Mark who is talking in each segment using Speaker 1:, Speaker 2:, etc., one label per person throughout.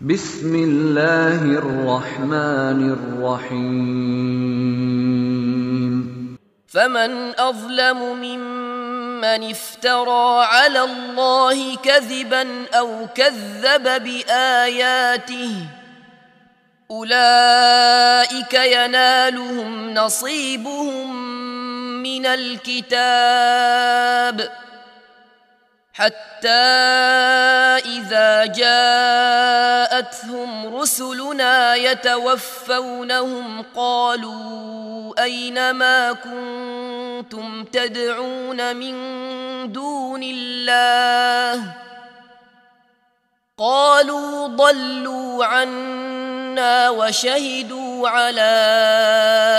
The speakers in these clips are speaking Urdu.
Speaker 1: بسم الله الرحمن الرحيم
Speaker 2: فمن أظلم ممن افترى على الله كذبا أو كذب بآياته أولئك ينالهم نصيبهم من الكتاب حتى إذا جاءتهم رسلنا يتوفونهم قالوا أين ما كنتم تدعون من دون الله قالوا ضلوا عنا وشهدوا على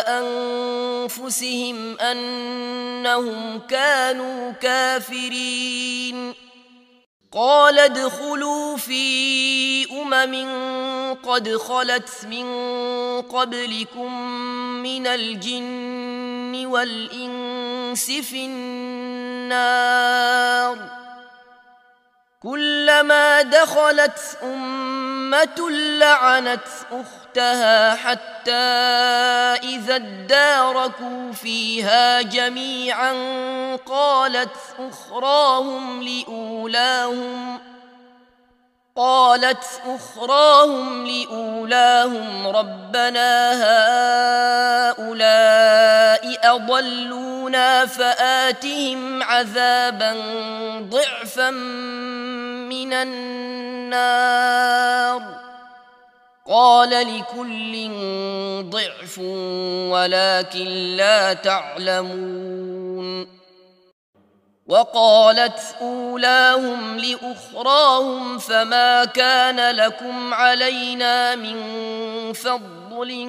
Speaker 2: أنفسهم أنهم كانوا كافرين قال ادخلوا في قد خلت من قبلكم من الجن والإنس في النار كلما دخلت أمة لعنت أختها حتى إذا اداركوا فيها جميعا قالت أخراهم لأولاهم ربنا هؤلاء أضلونا فآتهم عذابا ضعفا من النار قال لكل ضعف ولكن لا تعلمون وقالت أولاهم لأخراهم فما كان لكم علينا من فضل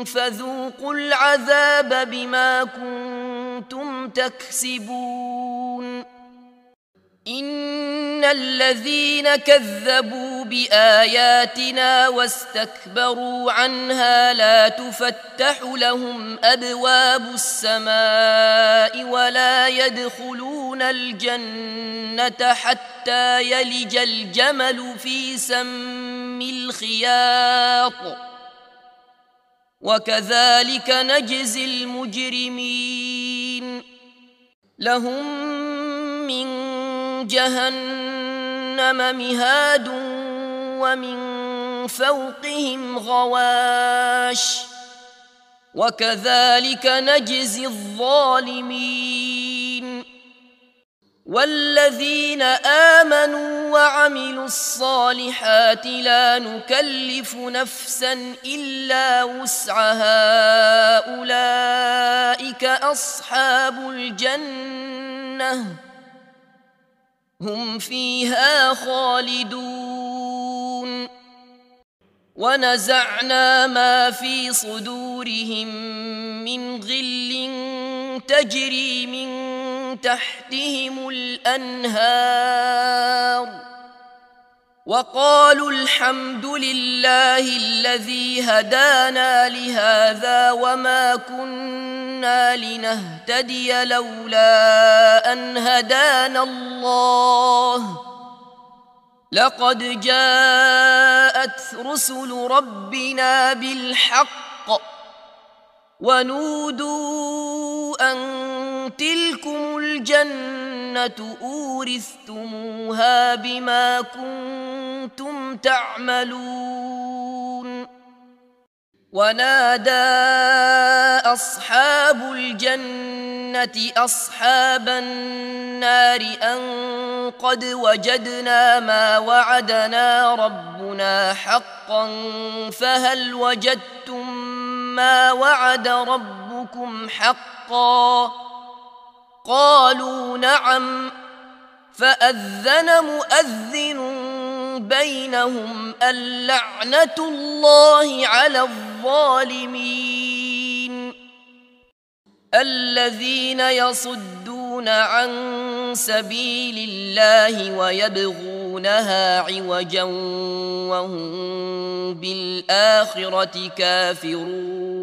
Speaker 2: فذوقوا العذاب بما كنتم تكسبون إن الذين كذبوا بآياتنا واستكبروا عنها لا تفتح لهم أبواب السماء ولا يدخلون الجنة حتى يلج الجمل في سم الخياط وكذلك نجزي المجرمين لهم من جهنم مهاد ومن فوقهم غواش وكذلك نجزي الظالمين والذين آمنوا وعملوا الصالحات لا نكلف نفسا إلا وسعها أولئك أصحاب الجنة هم فيها خالدون ونزعنا ما في صدورهم من غل تجري من تحتهم الأنهار وقالوا الحمد لله الذي هدانا لهذا وما كنا لنهتدي لولا أن هدانا الله لقد جاءت رسل ربنا بالحق ونودوا أن تلكم الجنة أورثتموها بما كنتم تعملون ونادى أصحاب الجنة أصحاب النار أن قد وجدنا ما وعدنا ربنا حقا فهل وجدتم ما وعد ربكم حقا قالوا نعم فأذن مؤذن بينهم اللعنة الله على الظالمين الذين يصدون عن سبيل الله ويبغونها عوجا وهم بالآخرة كافرون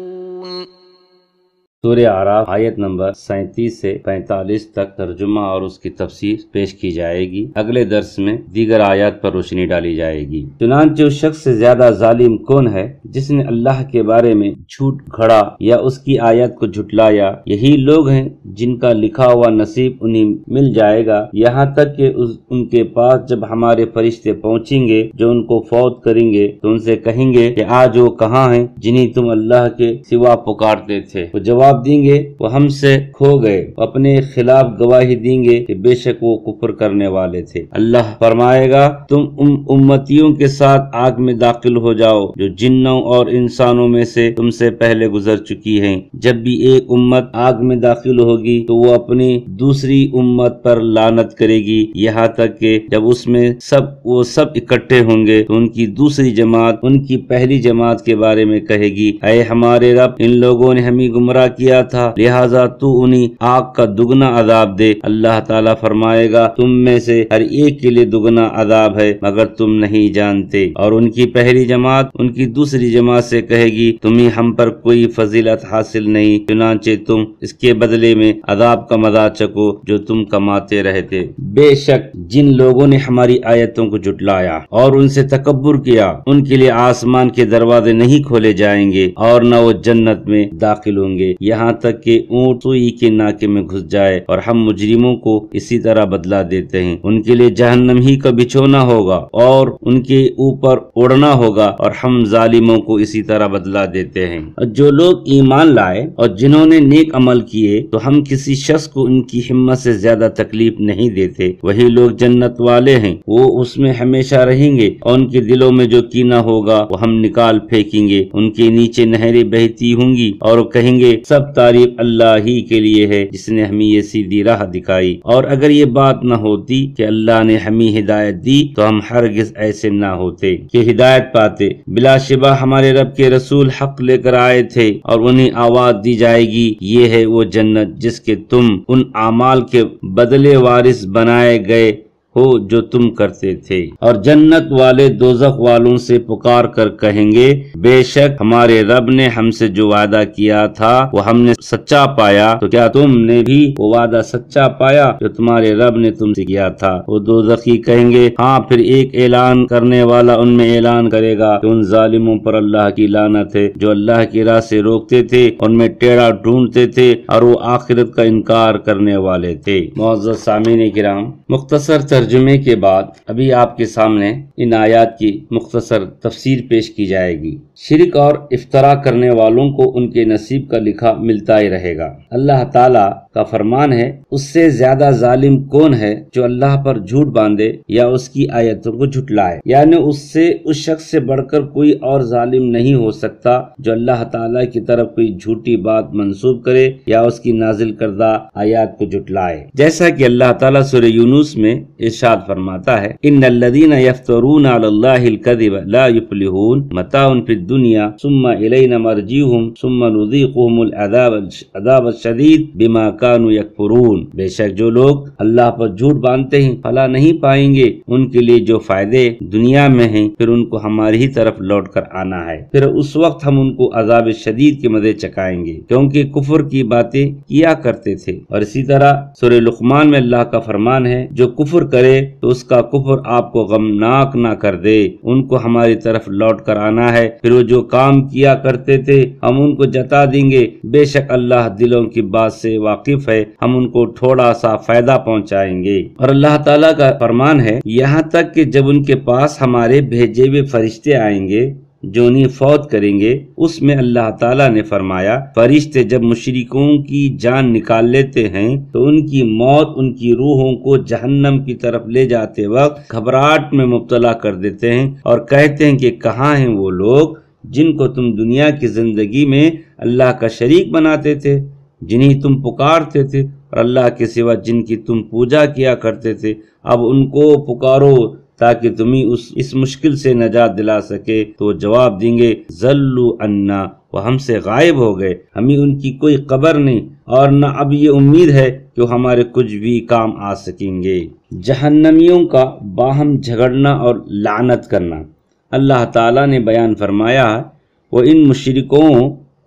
Speaker 3: سورہ اعراف آیت نمبر 37 سے 45 تک ترجمہ اور اس کی تفسیر پیش کی جائے گی۔ اگلے درس میں دیگر آیات پر روشنی ڈالی جائے گی۔ چنانچہ اس شخص سے زیادہ ظالم کون ہے جس نے اللہ کے بارے میں جھوٹ گھڑا یا اس کی آیت کو جھٹلایا؟ یہی لوگ ہیں جن کا لکھا ہوا نصیب انہیں مل جائے گا، یہاں تک کہ ان کے پاس جب ہمارے فرشتے پہنچیں گے جو ان کو فوت کریں گے تو ان سے کہیں گے کہ آج وہ کہاں ہیں جنہیں تم اللہ کے سوا پکارتے تھے؟ وہ جواب دیں گے وہ ہم سے کھو گئے، اپنے خلاف گواہی دیں گے کہ بے شک وہ کفر کرنے والے تھے۔ اللہ فرمائے گا تم امتیوں کے ساتھ آگ میں داخل ہو جاؤ جو جنوں اور انسانوں میں سے تم سے پہلے گزر چکی ہیں۔ جب بھی ایک امت آگ میں داخل ہوگی تو وہ اپنی دوسری امت پر لعنت کرے گی، یہاں تک کہ جب اس میں وہ سب اکٹھے ہوں گے تو ان کی دوسری جماعت ان کی پہلی جماعت کے بارے میں کہے گی اے ہمارے رب، ان لوگوں نے ہمیں گمراہ کیا تھا، لہٰذا تو انہیں آگ کا دگنا عذاب دے۔ اللہ تعالیٰ فرمائے گا تم میں سے ہر ایک کے لیے دگنا عذاب ہے مگر تم نہیں جانتے۔ اور ان کی پہلی جماعت ان کی دوسری جماعت سے کہے گی تمہیں ہم پر کوئی فضیلت حاصل نہیں، چنانچہ تم اس کے بدلے میں عذاب کا مزہ چکو جو تم کماتے رہتے۔ بے شک جن لوگوں نے ہماری آیتوں کو جھٹلایا اور ان سے تکبر کیا ان کے لیے آسمان کے دروازے نہیں کھولے جائیں گے اور نہ وہ جنت میں داخل ہوں گے یہاں تک کہ اونٹ سوئی کے ناکے میں گھس جائے، اور ہم مجرموں کو اسی طرح بدلا دیتے ہیں۔ ان کے لیے جہنم ہی کا بچھونا ہوگا اور ان کے اوپر اڑنا ہوگا، اور ہم ظالموں کو اسی طرح بدلا دیتے ہیں۔ اور جو لوگ ایمان لائے اور جنہوں نے نیک عمل کیے تو ہم کسی شخص کو ان کی ہمت سے زیادہ تکلیف نہیں دیتے، وہی لوگ جنت والے ہیں، وہ اس میں ہمیشہ رہیں گے، اور ان کے دلوں میں جو کینہ ہوگا وہ ہم نکال پھینکیں گے۔ ان کے نیچے نہریں بہتی ہوں گی اور کہیں گے سب تعریف اللہ ہی کے لیے ہے جس نے ہمیں یہ سیدھی راہ دکھائی، اور اگر یہ بات نہ ہوتی کہ اللہ نے ہمیں ہدایت دی تو ہم ہرگز ایسے نہ ہوتے کہ ہدایت پاتے۔ بلا شبہ ہمارے رب کے رسول حق لے کر آئے تھے اور انہیں آواز دی جائے گی یہ ہے وہ جنت جس کے تم ان اعمال کے بدلے وارث بنائے گئے ہو جو تم کرتے تھے۔ اور جنت والے دوزخ والوں سے پکار کر کہیں گے بے شک ہمارے رب نے ہم سے جو وعدہ کیا تھا وہ ہم نے سچا پایا، تو کیا تم نے بھی وہ وعدہ سچا پایا جو تمہارے رب نے تم سے کیا تھا؟ وہ دوزخی کہیں گے ہاں، پھر ایک اعلان کرنے والا ان میں اعلان کرے گا کہ ان ظالموں پر اللہ کی لعنت ہے جو اللہ کی راہ سے روکتے تھے، ان میں ٹیڑھا ڈھونڈتے تھے اور وہ آخرت کا انکار کرنے والے تھے۔ معزز سامعین کرام، مختصر ترجمے کے بعد ابھی آپ کے سامنے ان آیات کی مختصر تفسیر پیش کی جائے گی۔ شرک اور افتراء کرنے والوں کو ان کے نصیب کا لکھا ملتا ہی رہے گا۔ اللہ تعالیٰ کا فرمان ہے اس سے زیادہ ظالم کون ہے جو اللہ پر جھوٹ باندھے یا اس کی آیتوں کو جھٹلائے، یعنی اس شخص سے بڑھ کر کوئی اور ظالم نہیں ہو سکتا جو اللہ تعالیٰ کی طرف کوئی جھوٹی بات منسوب کرے یا اس کی نازل کردہ آیات کو جھٹلائے، جیسا کہ اللہ تعالیٰ سورہ یونس میں ارشاد فرماتا ہے ان الذین یفترون علی اللہ الکذب لا یفلحون متاع فی الدنیا ثم الینا مرجعهم ثم نذیقهم العذاب الشدید بما كانوا یکفرون۔ بے شک جو لوگ اللہ پر جھوٹ باندھتے ہیں فلاح نہیں پائیں گے، ان کے لیے جو فائدے دنیا میں ہیں پھر ان کو ہماری ہی طرف لوٹ کر آنا ہے، پھر اس وقت ہم ان کو عذاب شدید کے مزے چکائیں گے کیونکہ کفر کی باتیں کیا کرتے تھے۔ اور اسی طرح سورہ لقمان میں اللہ کا فرمان ہے جو کفر کرے تو اس کا کفر آپ کو غمناک نہ کر دے، ان کو ہماری طرف لوٹ کر آنا ہے، پھر وہ جو کام کیا کرتے تھے ہم ان کو جتا دیں گے، بے شک اللہ دلوں کی بات سے واقف ہے، ہم ان کو تھوڑا سا فائدہ پہنچائیں گے۔ اور اللہ تعالیٰ کا فرمان ہے یہاں تک کہ جب ان کے پاس ہمارے بھیجے ہوئے فرشتے آئیں گے جو انہیں فوت کریں گے، اس میں اللہ تعالیٰ نے فرمایا فرشتے جب مشرکوں کی جان نکال لیتے ہیں تو ان کی موت ان کی روحوں کو جہنم کی طرف لے جاتے وقت گھبراہٹ میں مبتلا کر دیتے ہیں اور کہتے ہیں کہ کہاں ہیں وہ لوگ جن کو تم دنیا کی زندگی میں اللہ کا شریک بناتے تھے، جنہیں تم پکارتے تھے اور اللہ کے سوا جن کی تم پوجا کیا کرتے تھے، اب ان کو پکارو تاکہ تمہیں اس مشکل سے نجات دلا سکے۔ تو جواب دیں گے ضلوا عنا، وہ ہم سے غائب ہو گئے، ہمیں ان کی کوئی خبر نہیں اور نہ اب یہ امید ہے کہ وہ ہمارے کچھ بھی کام آ سکیں گے۔ جہنمیوں کا باہم جھگڑنا اور لعنت کرنا۔ اللہ تعالیٰ نے بیان فرمایا وہ ان مشرکوں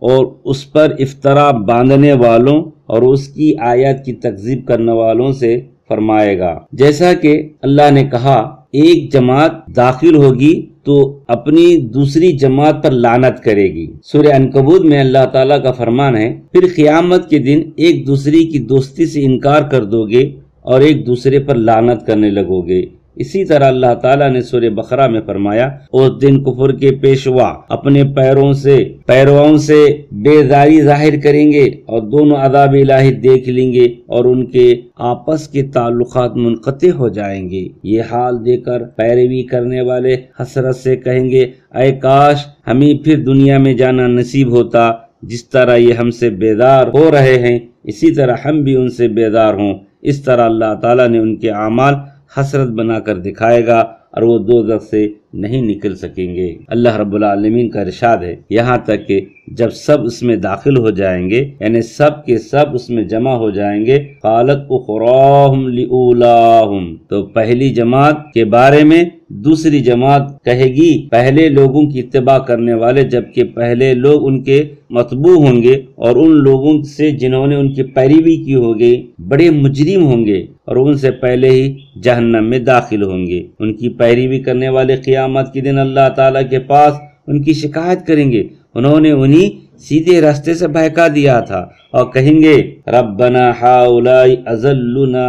Speaker 3: اور اس پر افطرا باندھنے والوں اور اس کی آیات کی تکذیب کرنے والوں سے فرمائے گا۔ جیسا کہ اللہ نے کہا ایک جماعت داخل ہوگی تو اپنی دوسری جماعت پر لعنت کرے گی۔ سورہ عنکبوت میں اللہ تعالیٰ کا فرمان ہے، پھر قیامت کے دن ایک دوسری کی دوستی سے انکار کر دو گے اور ایک دوسرے پر لعنت کرنے لگو گے۔ اسی طرح اللہ تعالیٰ نے سورہ بقرہ میں فرمایا، اس دن کفر کے پیشوا اپنے پیرووں سے بیزاری ظاہر کریں گے اور دونوں عذاب الہی دیکھ لیں گے اور ان کے آپس کے تعلقات منقطع ہو جائیں گے۔ یہ حال دیکھ کر پیروی کرنے والے حسرت سے کہیں گے، اے کاش ہمیں پھر دنیا میں جانا نصیب ہوتا، جس طرح یہ ہم سے بیدار ہو رہے ہیں اسی طرح ہم بھی ان سے بیدار ہوں۔ اس طرح اللہ تعالیٰ نے ان کے اعمال حسرت بنا کر دکھائے گا اور وہ دوزخ سے نہیں نکل سکیں گے۔ اللہ رب العالمین کا ارشاد ہے، یہاں تک کہ جب سب اس میں داخل ہو جائیں گے، یعنی سب کے سب اس میں جمع ہو جائیں گے، قالت اخراہم لأولاہم، تو پہلی جماعت کے بارے میں دوسری جماعت کہے گی پہلے لوگوں کی اتباع کرنے والے، جبکہ پہلے لوگ ان کے متبوع ہوں گے اور ان لوگوں سے جنہوں نے ان کی پیروی کی ہوگی بڑے مجرم ہوں گے اور ان سے پہلے ہی جہنم میں داخل ہوں گے۔ ان کی پیروی کرنے والے قیامت کے دن اللہ تعالیٰ کے پاس ان کی شکایت کریں گے، انہوں نے انہیں سیدھے راستے سے بہکا دیا تھا، اور کہیں گے ربنا ہؤلاء اضلونا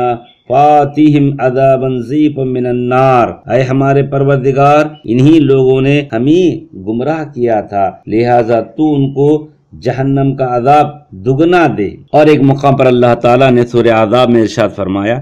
Speaker 3: فاتہم عذابا ضیفا من النار، اے ہمارے پروردگار انہی لوگوں نے ہمیں گمراہ کیا تھا، لہٰذا تو ان کو جہنم کا عذاب دگنا دے۔ اور ایک مقام پر اللہ تعالیٰ نے سورہ احزاب میں ارشاد فرمایا،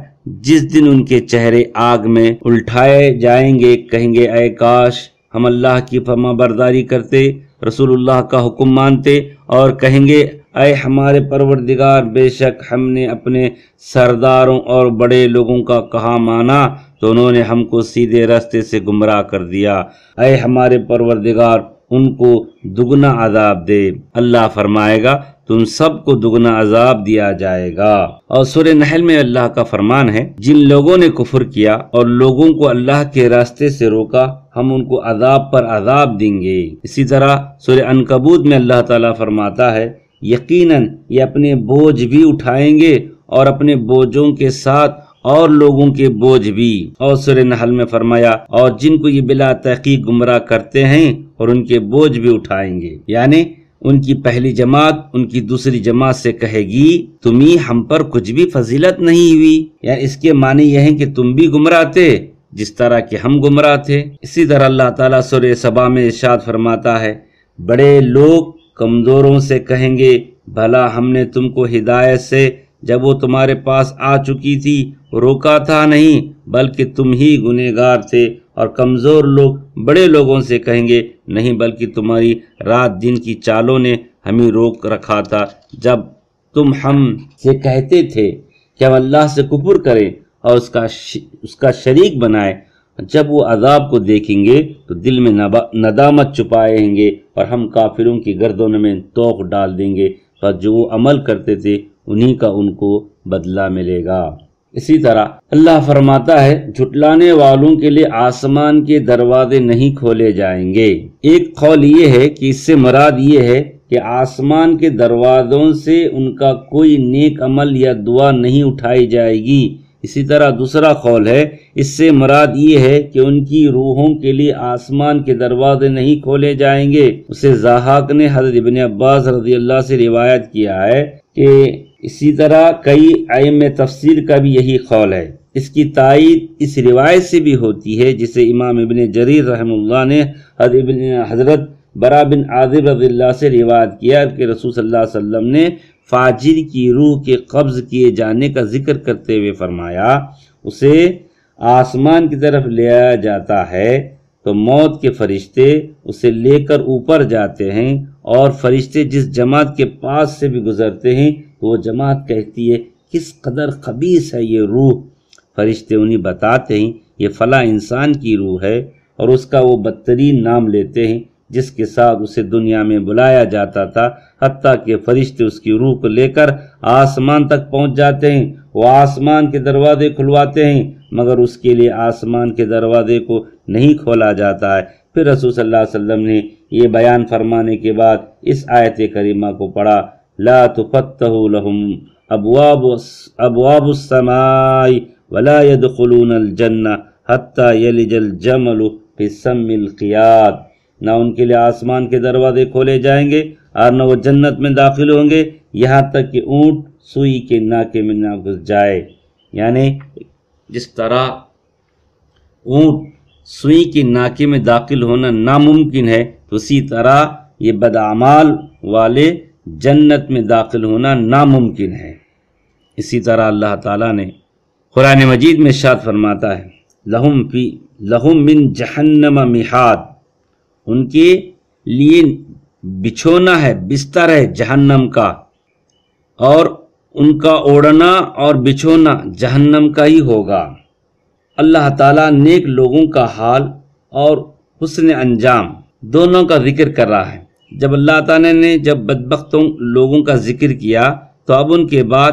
Speaker 3: جس دن ان کے چہرے آگ میں الٹھائے جائیں گے، کہیں گے اے کاش ہم اللہ کی فرما برداری کرتے، رسول اللہ کا حکم مانتے، اور کہیں گے اے ہمارے پروردگار بے شک ہم نے اپنے سرداروں اور بڑے لوگوں کا کہا مانا تو انہوں نے ہم کو سیدھے راستے سے گمراہ کر دیا، اے ہمارے پروردگار ان کو دگنا عذاب دے۔ اللہ فرمائے گا تم سب کو دگنا عذاب دیا جائے گا۔ اور سورہ نحل میں اللہ کا فرمان ہے، جن لوگوں نے کفر کیا اور لوگوں کو اللہ کے راستے سے روکا ہم ان کو عذاب پر عذاب دیں گے۔ اسی طرح سورہ عنکبوت میں اللہ تعالیٰ فرماتا ہے، یقیناً یہ اپنے بوجھ بھی اٹھائیں گے اور اپنے بوجھوں کے ساتھ اور لوگوں کے بوجھ بھی۔ اور سورہ نحل میں فرمایا، اور جن کو یہ بلا تحقیق گمراہ کرتے ہیں اور ان کے بوجھ بھی اٹھائیں گے، یعنی ان کی پہلی جماعت ان کی دوسری جماعت سے کہے گی تمہیں ہم پر کچھ بھی فضیلت نہیں ہوئی، یا اس کے معنی یہ ہے کہ تم بھی گمراہ تھے جس طرح کہ ہم گمراہ تھے۔ اسی طرح اللہ تعالیٰ سورہ سبا میں ارشاد فرماتا ہے، بڑے لوگ کمزوروں سے کہیں گے بھلا ہم نے تم کو ہدایت سے جب وہ تمہارے پاس آ چکی تھی روکا تھا نہیں، بلکہ تم ہی گنہگار تھے، اور کمزور لوگ بڑے لوگوں سے کہیں گے نہیں بلکہ تمہاری رات دن کی چالوں نے ہمیں روک رکھا تھا، جب تم ہم سے کہتے تھے کہ ہم اللہ سے کفر کریں اور اس کا شریک بنائے۔ جب وہ عذاب کو دیکھیں گے تو دل میں ندامت چھپائیں گے اور ہم کافروں کی گردنوں میں توق ڈال دیں گے، اور جو وہ عمل کرتے تھے انہی کا ان کو بدلہ ملے گا۔ اسی طرح اللہ فرماتا ہے، جھٹلانے والوں کے لیے آسمان کے دروازے نہیں کھولے جائیں گے۔ ایک قول یہ ہے کہ اس سے مراد یہ ہے کہ آسمان کے دروازوں سے ان کا کوئی نیک عمل یا دعا نہیں اٹھائی جائے گی۔ اسی طرح دوسرا قول ہے، اس سے مراد یہ ہے کہ ان کی روحوں کے لیے آسمان کے دروازے نہیں کھولے جائیں گے۔ اسے ضحاک نے حضرت ابن عباس رضی اللہ سے روایت کیا ہے کہ اسی طرح کئی ائمہ تفسیر کا بھی یہی قول ہے۔ اس کی تائید اس روایت سے بھی ہوتی ہے جسے امام ابن جریر رحمہ اللہ نے حضرت برا بن عازب رضی اللہ سے روایت کیا کہ رسول صلی اللہ علیہ وسلم نے فاجر کی روح کے قبض کیے جانے کا ذکر کرتے ہوئے فرمایا، اسے آسمان کی طرف لیا جاتا ہے تو موت کے فرشتے اسے لے کر اوپر جاتے ہیں، اور فرشتے جس جماعت کے پاس سے بھی گزرتے ہیں تو وہ جماعت کہتی ہے کس قدر خبیث ہے یہ روح۔ فرشتے انہیں بتاتے ہیں یہ فلاں انسان کی روح ہے، اور اس کا وہ بدترین نام لیتے ہیں جس کے ساتھ اسے دنیا میں بلایا جاتا تھا، حتیٰ کہ فرشتے اس کی روح کو لے کر آسمان تک پہنچ جاتے ہیں۔ وہ آسمان کے دروازے کھلواتے ہیں مگر اس کے لیے آسمان کے دروازے کو نہیں کھولا جاتا ہے۔ پھر رسول صلی اللہ علیہ وسلم نے یہ بیان فرمانے کے بعد اس آیت کریمہ کو پڑھا، لا تفتح لهم ابواب السماء ولا يدخلون الجنہ حتی یلج الجمل فی سم الخیاط، نہ ان کے لیے آسمان کے دروازے کھولے جائیں گے اور نہ وہ جنت میں داخل ہوں گے یہاں تک کہ اونٹ سوئی کے ناکے میں نہ گھس جائے۔ یعنی جس طرح اونٹ سوئی کے ناکے میں داخل ہونا ناممکن ہے، تو اسی طرح یہ بداعمال والے جنت میں داخل ہونا ناممکن ہے۔ اسی طرح اللہ تعالیٰ نے قرآن مجید میں ارشاد فرماتا ہے، لہم من جہنم مہاد، ان کے لیے بچھونا ہے، بستر ہے جہنم کا، اور ان کا اوڑھنا اور بچھونا جہنم کا ہی ہوگا۔ اللہ تعالیٰ نیک لوگوں کا حال اور حسن انجام دونوں کا ذکر کر رہا ہے۔ جب اللہ تعالیٰ نے بدبختوں لوگوں کا ذکر کیا تو اب ان کے بعد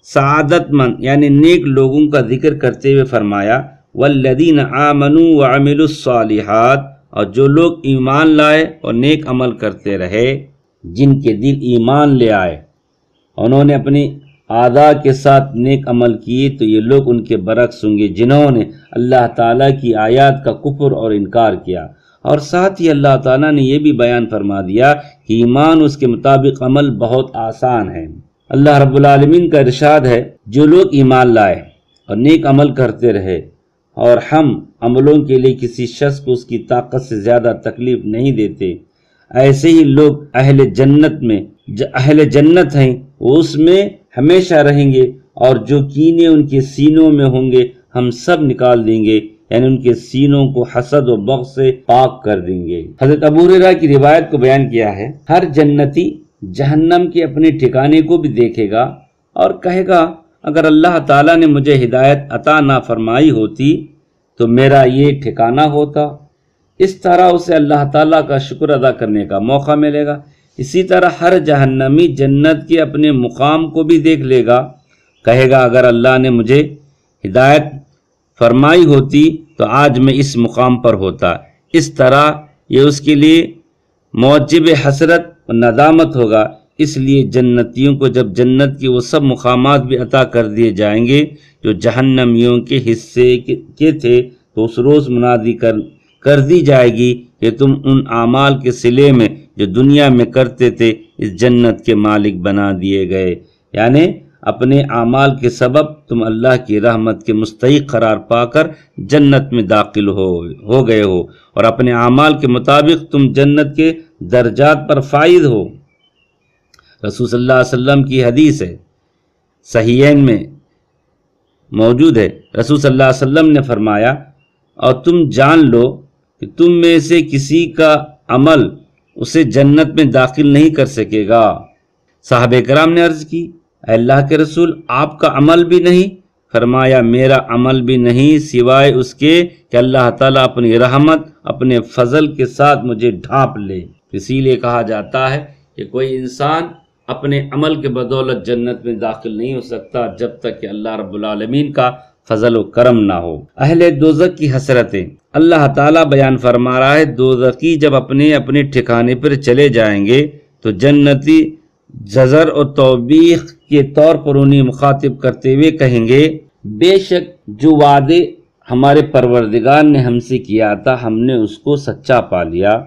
Speaker 3: سعادت مند یعنی نیک لوگوں کا ذکر کرتے ہوئے فرمایا، والذین آمنوا وعملوا الصالحات، اور جو لوگ ایمان لائے اور نیک عمل کرتے رہے، جن کے دل ایمان لے آئے، انہوں نے اپنی اعضاء کے ساتھ نیک عمل کیے، تو یہ لوگ ان کے برعکس ہوں گے جنہوں نے اللہ تعالیٰ کی آیات کا کفر اور انکار کیا۔ اور ساتھ ہی اللہ تعالیٰ نے یہ بھی بیان فرما دیا کہ ایمان اس کے مطابق عمل بہت آسان ہے۔ اللہ رب العالمین کا ارشاد ہے، جو لوگ ایمان لائے اور نیک عمل کرتے رہے، اور ہم عملوں کے لیے کسی شخص کو اس کی طاقت سے زیادہ تکلیف نہیں دیتے، ایسے ہی لوگ اہل جنت ہیں، وہ اس میں ہمیشہ رہیں گے، اور جو کینے ان کے سینوں میں ہوں گے ہم سب نکال دیں گے، یعنی ان کے سینوں کو حسد و بغض سے پاک کر دیں گے۔ حضرت ابو ہریرہ کی روایت کو بیان کیا ہے، ہر جنتی جہنم کے اپنے ٹھکانے کو بھی دیکھے گا اور کہے گا، اگر اللہ تعالیٰ نے مجھے ہدایت عطا نہ فرمائی ہوتی تو میرا یہ ٹھکانہ ہوتا۔ اس طرح اسے اللہ تعالیٰ کا شکر ادا کرنے کا موقع ملے گا۔ اسی طرح ہر جہنمی جنت کے اپنے مقام کو بھی دیکھ لے گا، کہے گا اگر اللہ نے مجھے ہدایت فرمائی ہوتی تو آج میں اس مقام پر ہوتا۔ اس طرح یہ اس کے لیے موجب حسرت و ندامت ہوگا۔ اس لیے جنتیوں کو جب جنت کے وہ سب مقامات بھی عطا کر دیے جائیں گے جو جہنمیوں کے حصے کے تھے، تو اس روز منادی کر دی جائے گی کہ تم ان اعمال کے صلے میں جو دنیا میں کرتے تھے اس جنت کے مالک بنا دیے گئے، یعنی اپنے اعمال کے سبب تم اللہ کی رحمت کے مستحق قرار پا کر جنت میں داخل ہو گئے ہو، اور اپنے اعمال کے مطابق تم جنت کے درجات پر فائز ہو۔ رسول صلی اللہ علیہ وسلم کی حدیث ہے، صحیحین میں موجود ہے، رسول صلی اللہ علیہ وسلم نے فرمایا، اور تم جان لو کہ تم میں سے کسی کا عمل اسے جنت میں داخل نہیں کر سکے گا۔ صحابہ کرام نے عرض کی، اے اللہ کے رسول، آپ کا عمل بھی نہیں؟ فرمایا، میرا عمل بھی نہیں سوائے اس کے کہ اللہ تعالیٰ اپنی رحمت اپنے فضل کے ساتھ مجھے ڈھانپ لے۔ اسی لیے کہا جاتا ہے کہ کوئی انسان اپنے عمل کے بدولت جنت میں داخل نہیں ہو سکتا جب تک کہ اللہ رب العالمین کا فضل و کرم نہ ہو۔ اہل دوزخ کی حسرتیں اللہ تعالیٰ بیان فرما رہا ہے، دوزخی جب اپنے اپنے ٹھکانے پر چلے جائیں گے تو جنتی زجر اور توبیخ کے طور پر انہیں مخاطب کرتے ہوئے کہیں گے، بے شک جو وعدے ہمارے پروردگار نے ہم سے کیا تھا ہم نے اس کو سچا پا لیا،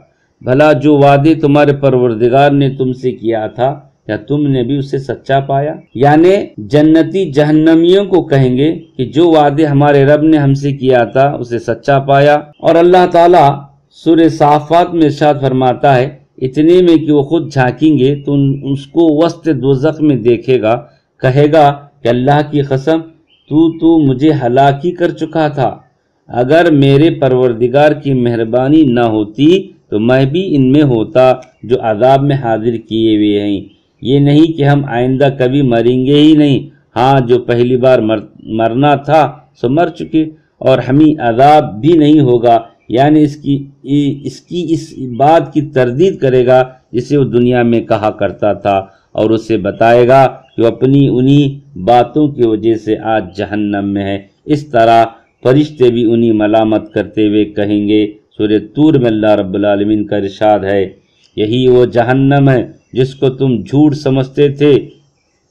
Speaker 3: بھلا جو وعدے تمہارے پروردگار نے تم سے کیا تھا کیا تم نے بھی اسے سچا پایا؟ یعنی جنتی جہنمیوں کو کہیں گے کہ جو وعدے ہمارے رب نے ہم سے کیا تھا اسے سچا پایا۔ اور اللہ تعالیٰ سورہ صافات میں ارشاد فرماتا ہے، اتنے میں کہ وہ خود جھانکیں گے تو اس کو وسط دوزخ میں دیکھے گا، کہے گا کہ اللہ کی قسم تو مجھے ہلاک ہی کر چکا تھا، اگر میرے پروردگار کی مہربانی نہ ہوتی تو میں بھی ان میں ہوتا جو عذاب میں حاضر کیے ہوئے ہیں۔ یہ نہیں کہ ہم آئندہ کبھی مریں گے ہی نہیں، ہاں جو پہلی بار مرنا تھا سو مر چکے، اور ہمیں عذاب بھی نہیں ہوگا، یعنی اس کی بات کی تردید کرے گا جسے وہ دنیا میں کہا کرتا تھا، اور اسے بتائے گا کہ وہ اپنی انہی باتوں کی وجہ سے آج جہنم میں ہے۔ اس طرح فرشتے بھی انہی ملامت کرتے ہوئے کہیں گے، سورہ طور میں اللہ رب العالمین کا ارشاد ہے، یہی وہ جہنم ہے جس کو تم جھوٹ سمجھتے تھے،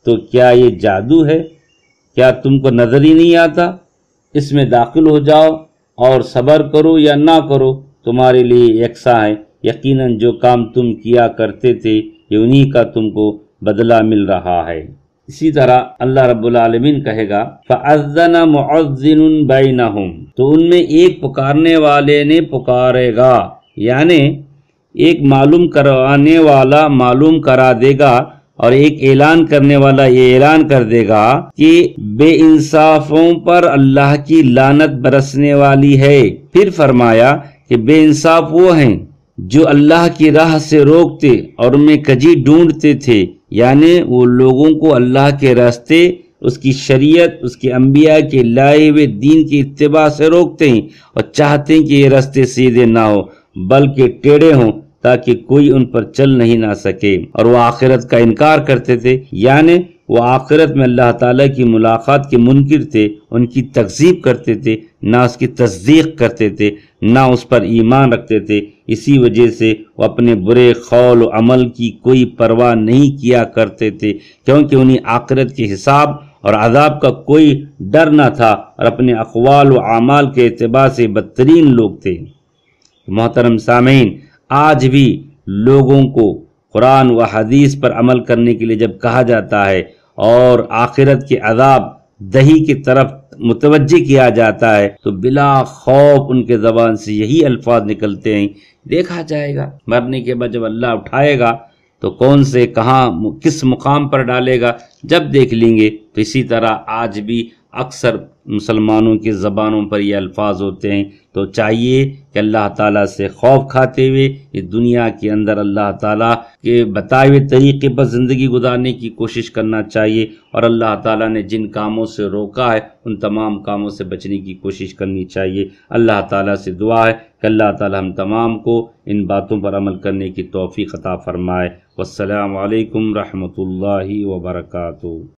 Speaker 3: تو کیا یہ جادو ہے؟ کیا تم کو نظر ہی نہیں آتا؟ اس میں داخل ہو جاؤ اور صبر کرو یا نہ کرو، تمہارے لیے یکساں ہے، یقیناً جو کام تم کیا کرتے تھے یہ انہی کا تم کو بدلہ مل رہا ہے۔ اسی طرح اللہ رب العالمین کہے گا فَأَذَّنَ مُعَذِّنٌ بَيْنَهُمْ، تو ان میں ایک پکارنے والے نے پکارے گا، یعنی ایک معلوم کروانے والا معلوم کرا دے گا اور ایک اعلان کرنے والا یہ اعلان کر دے گا کہ بے انصافوں پر اللہ کی لعنت برسنے والی ہے۔ پھر فرمایا کہ بے انصاف وہ ہیں جو اللہ کی راہ سے روکتے اور ان میں کجی ڈھونڈتے تھے، یعنی وہ لوگوں کو اللہ کے راستے، اس کی شریعت، اس کے انبیاء کے لائے ہوئے دین کی اتباع سے روکتے ہیں اور چاہتے ہیں کہ یہ راستے سیدھے نہ ہو بلکہ ٹیڑھے ہوں تاکہ کوئی ان پر چل نہیں نہ سکے، اور وہ آخرت کا انکار کرتے تھے، یعنی وہ آخرت میں اللہ تعالیٰ کی ملاقات کے منکر تھے، ان کی تکذیب کرتے تھے، نہ اس کی تصدیق کرتے تھے، نہ اس پر ایمان رکھتے تھے۔ اسی وجہ سے وہ اپنے برے قول و عمل کی کوئی پرواہ نہیں کیا کرتے تھے، کیونکہ انہیں آخرت کے حساب اور عذاب کا کوئی ڈر نہ تھا، اور اپنے اقوال و اعمال کے اعتبار سے بدترین لوگ تھے۔ محترم سامعین، آج بھی لوگوں کو قرآن و حدیث پر عمل کرنے کے لیے جب کہا جاتا ہے اور آخرت کے عذاب دہی کی طرف متوجہ کیا جاتا ہے تو بلا خوف ان کے زبان سے یہی الفاظ نکلتے ہیں، دیکھا جائے گا مرنے کے بعد جب اللہ اٹھائے گا تو کون سے کہاں کس مقام پر ڈالے گا، جب دیکھ لیں گے۔ تو اسی طرح آج بھی اکثر مسلمانوں کی زبانوں پر یہ الفاظ ہوتے ہیں، تو چاہیے کہ اللہ تعالیٰ سے خوف کھاتے ہوئے اس دنیا کے اندر اللہ تعالیٰ کے بتائے ہوئے طریقے پر زندگی گزارنے کی کوشش کرنا چاہیے، اور اللہ تعالیٰ نے جن کاموں سے روکا ہے ان تمام کاموں سے بچنے کی کوشش کرنی چاہیے۔ اللہ تعالیٰ سے دعا ہے کہ اللہ تعالیٰ ہم تمام کو ان باتوں پر عمل کرنے کی توفیق عطا فرمائے۔ والسلام علیکم رحمۃ اللہ وبرکاتہ۔